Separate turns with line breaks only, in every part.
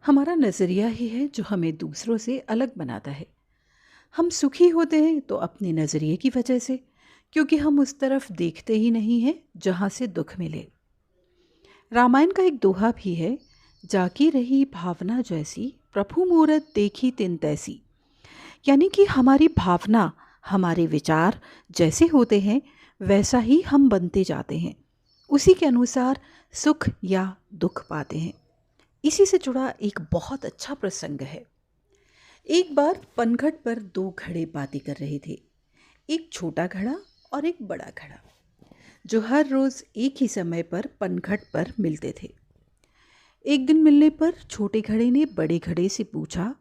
हमारा नज़रिया ही है जो हमें दूसरों से अलग बनाता है। हम सुखी होते हैं तो अपने नज़रिए की वजह से, क्योंकि हम उस तरफ देखते ही नहीं हैं जहाँ से दुख मिले। रामायण का एक दोहा भी है, जाकी रही भावना जैसी, प्रभु मूरत देखी तिन तैसी। यानी कि हमारी भावना, हमारे विचार जैसे होते हैं वैसा ही हम बनते जाते हैं, उसी के अनुसार सुख या दुख पाते हैं। इसी से जुड़ा एक बहुत अच्छा प्रसंग है। एक बार पनघट पर दो घड़े बातें कर रहे थे, एक छोटा घड़ा और एक बड़ा घड़ा, जो हर रोज एक ही समय पर पनघट पर मिलते थे। एक दिन मिलने पर छोटे घड़े ने बड़े घड़े से पूछा,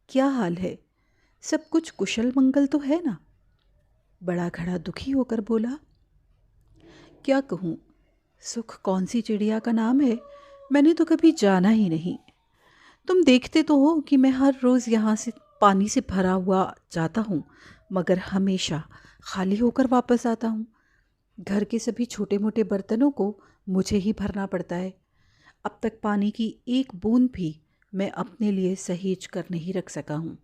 क्या हाल है, सब कुछ कुशल मंगल तो है ना? बड़ा घड़ा दुखी होकर बोला, क्या कहूँ, सुख कौन सी चिड़िया का नाम है, मैंने तो कभी जाना ही नहीं। तुम देखते तो हो कि मैं हर रोज़ यहाँ से पानी से भरा हुआ जाता हूँ, मगर हमेशा खाली होकर वापस आता हूँ। घर के सभी छोटे मोटे बर्तनों को मुझे ही भरना पड़ता है। अब तक पानी की एक बूंद भी मैं अपने लिए सहेज कर नहीं रख सका हूँ।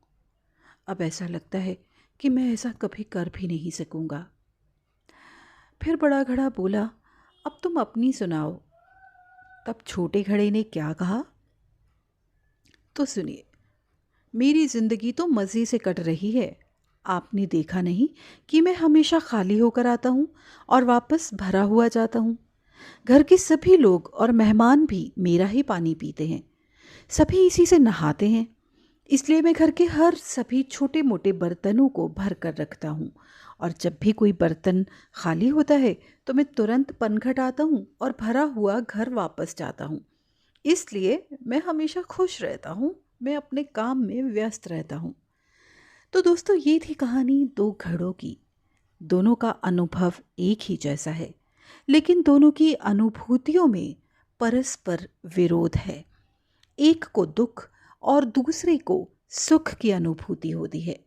अब ऐसा लगता है कि मैं ऐसा कभी कर भी नहीं सकूँगा। फिर बड़ा घड़ा बोला, अब तुम अपनी सुनाओ। तब छोटे घड़े ने क्या कहा, तो सुनिए, मेरी ज़िंदगी तो मज़े से कट रही है। आपने देखा नहीं कि मैं हमेशा खाली होकर आता हूँ और वापस भरा हुआ जाता हूँ। घर के सभी लोग और मेहमान भी मेरा ही पानी पीते हैं, सभी इसी से नहाते हैं। इसलिए मैं घर के हर सभी छोटे मोटे बर्तनों को भर कर रखता हूँ, और जब भी कोई बर्तन खाली होता है तो मैं तुरंत पनघट आता हूँ और भरा हुआ घर वापस जाता हूँ। इसलिए मैं हमेशा खुश रहता हूँ, मैं अपने काम में व्यस्त रहता हूँ। तो दोस्तों, ये थी कहानी दो घड़ों की। दोनों का अनुभव एक ही जैसा है, लेकिन दोनों की अनुभूतियों में परस्पर विरोध है। एक को दुख और दूसरे को सुख की अनुभूति होती है।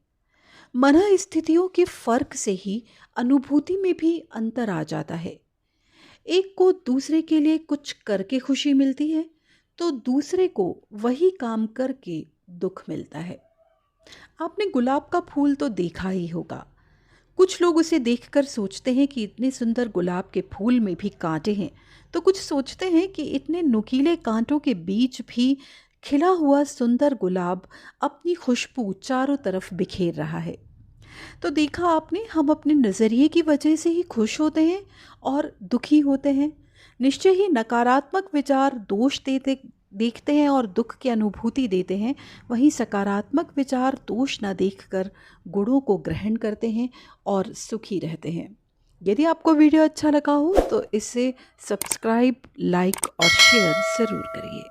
मन स्थितियों के फर्क से ही अनुभूति में भी अंतर आ जाता है। एक को दूसरे के लिए कुछ करके खुशी मिलती है, तो दूसरे को वही काम करके दुख मिलता है। आपने गुलाब का फूल तो देखा ही होगा। कुछ लोग उसे देखकर सोचते हैं कि इतने सुंदर गुलाब के फूल में भी कांटे हैं, तो कुछ सोचते हैं कि इतने नुकीले कांटों के बीच भी खिला हुआ सुंदर गुलाब अपनी खुशबू चारों तरफ बिखेर रहा है। तो देखा आपने, हम अपने नज़रिए की वजह से ही खुश होते हैं और दुखी होते हैं। निश्चय ही नकारात्मक विचार दोष देते देखते हैं और दुख की अनुभूति देते हैं, वहीं सकारात्मक विचार दोष न देखकर गुणों को ग्रहण करते हैं और सुखी रहते हैं। यदि आपको वीडियो अच्छा लगा हो तो इसे सब्सक्राइब, लाइक और शेयर ज़रूर करिए।